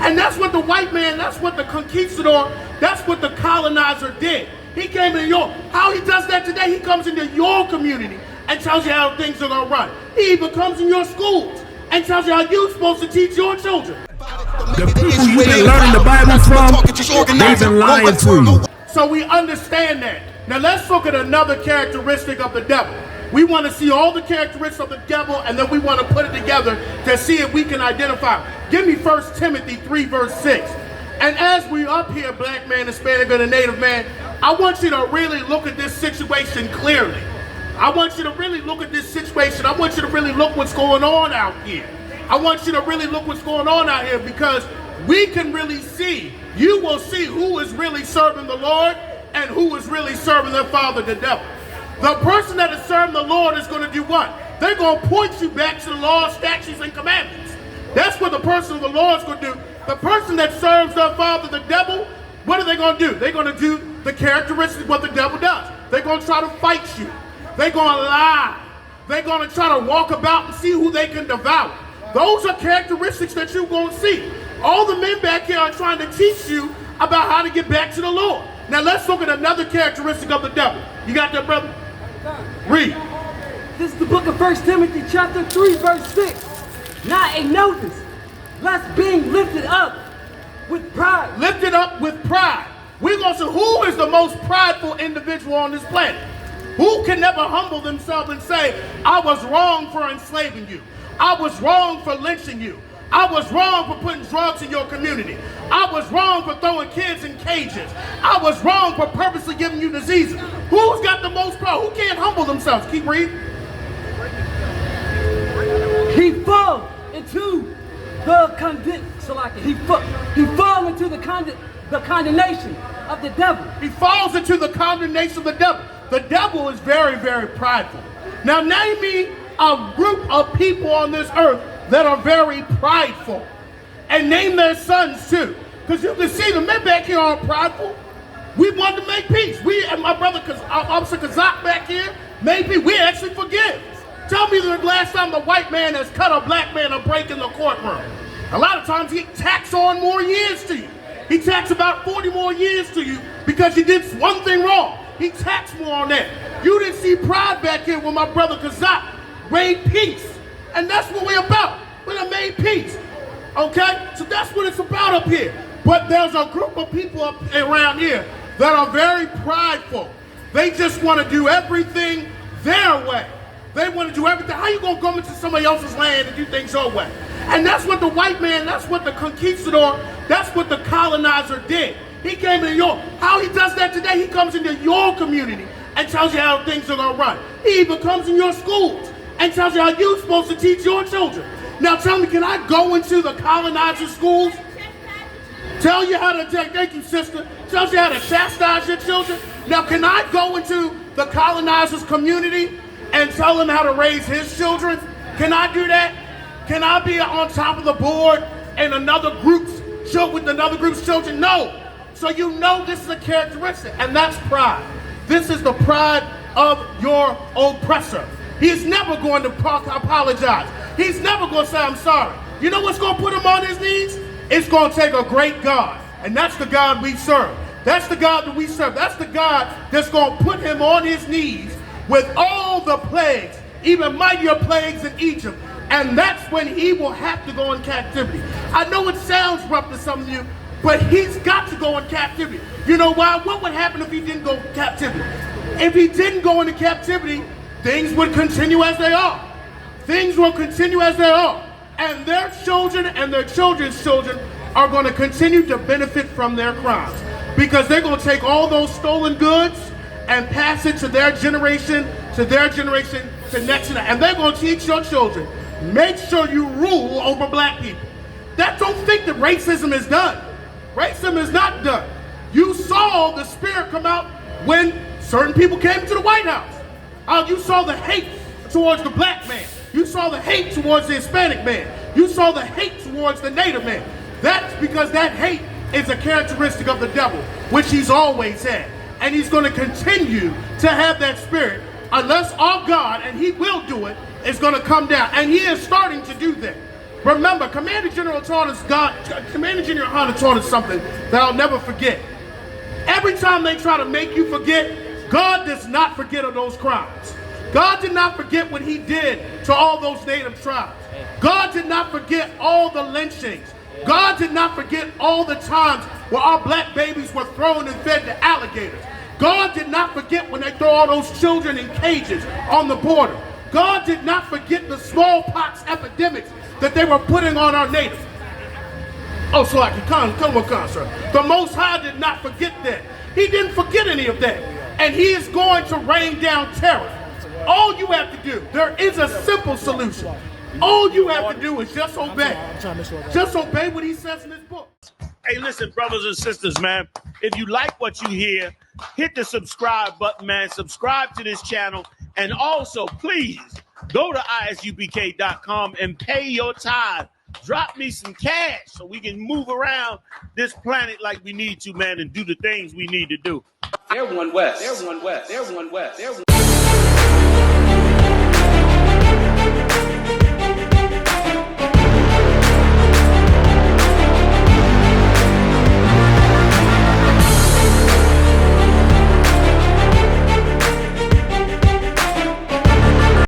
And that's what the white man, that's what the conquistador, that's what the colonizer did. He came into your, how he does that today, he comes into your community and tells you how things are going to run. He even comes in your schools and tells you how you're supposed to teach your children. The people you've been learning the Bible from, they've been lying to you. So we understand that. Now let's look at another characteristic of the devil. We want to see all the characteristics of the devil, and then we want to put it together to see if we can identify. Give me 1 Timothy 3 verse 6. And as we up here, black man, Hispanic, and a native man, I want you to really look at this situation clearly. I want you to really look at this situation. I want you to really look what's going on out here. I want you to really look what's going on out here, because we can really see, you will see who is really serving the Lord and who is really serving their father, the devil. The person that is serving the Lord is going to do what? They're going to point you back to the law, statutes, and commandments. That's what the person of the Lord is going to do. The person that serves their father, the devil, what are they going to do? They're going to do the characteristics of what the devil does. They're going to try to fight you. They're going to lie. They're going to try to walk about and see who they can devour. Those are characteristics that you're going to see. All the men back here are trying to teach you about how to get back to the Lord. Now let's look at another characteristic of the devil. You got that, brother? Read. This is the book of 1 Timothy chapter 3 verse 6. Now a notice, lest being lifted up with pride. Lifted up with pride. We're going to see who is the most prideful individual on this planet. Who can never humble themselves and say, I was wrong for enslaving you. I was wrong for lynching you. I was wrong for putting drugs in your community. I was wrong for throwing kids in cages. I was wrong for purposely giving you diseases. Who's got the most pride? Who can't humble themselves? Keep reading. He fell into the he fell into the condemnation of the devil. He falls into the condemnation of the devil. The devil is very, very prideful. Now name me a group of people on this earth that are very prideful, and name their sons too, because you can see the men back here are prideful. We want to make peace. We and my brother Officer Kazak back here, maybe we actually forgive. Tell me the last time the white man has cut a black man a break in the courtroom. A lot of times he tacks on more years to you. He tacks about 40 more years to you because you did one thing wrong. He tacks more on that. You didn't see pride back here when my brother Kazak made peace. And that's what we're about. We done made peace. Okay? So that's what it's about up here. But there's a group of people up around here that are very prideful. They just want to do everything their way. They want to do everything. How you going to go into somebody else's land and do things your way? And that's what the white man, that's what the conquistador, that's what the colonizer did. He came into your, how he does that today, he comes into your community and tells you how things are going to run. He even comes in your schools and tells you how you're supposed to teach your children. Now tell me, can I go into the colonizer schools? Tell you how to, thank you sister, tells you how to chastise your children? Now can I go into the colonizer's community and tell him how to raise his children? Can I do that? Can I be on top of the board and another group's children? No. So you know this is a characteristic, and that's pride. This is the pride of your oppressor. He's never going to apologize. He's never going to say, I'm sorry. You know what's going to put him on his knees? It's going to take a great God, and that's the God we serve. That's the God that we serve. That's the God that's going to put him on his knees with all the plagues, even mightier plagues in Egypt. And that's when he will have to go in captivity. I know it sounds rough to some of you, but he's got to go in captivity. You know why? What would happen if he didn't go in captivity? If he didn't go into captivity, things would continue as they are. Things will continue as they are. And their children and their children's children are going to continue to benefit from their crimes. Because they're going to take all those stolen goods and pass it to their generation, to next generation. And they're going to teach your children, make sure you rule over black people. Don't think that racism is done. Racism is not done. You saw the spirit come out when certain people came to the White House. You saw the hate towards the black man. You saw the hate towards the Hispanic man. You saw the hate towards the Native man. That's because that hate is a characteristic of the devil, which he's always had. And he's going to continue to have that spirit unless our God, and he will do it, is going to come down. And he is starting to do that. Remember, Commander General YAHANNA taught us something that I'll never forget. Every time they try to make you forget, God does not forget of those crimes. God did not forget what he did to all those native tribes. God did not forget all the lynchings. God did not forget all the times where our black babies were thrown and fed to alligators. God did not forget when they throw all those children in cages on the border. God did not forget the smallpox epidemics that they were putting on our natives. Oh, so I can come, sir. The Most High did not forget that. He didn't forget any of that. And he is going to rain down terror. All you have to do, there is a simple solution. All you have to do is just obey. Just obey what he says in his book. Hey, listen, brothers and sisters, man. If you like what you hear, hit the subscribe button, man. Subscribe to this channel. And also, please, go to ISUPK.com and pay your tithe. Drop me some cash so we can move around this planet like we need to, man, and do the things we need to do. They're one West. They're one West. They're one West. They're one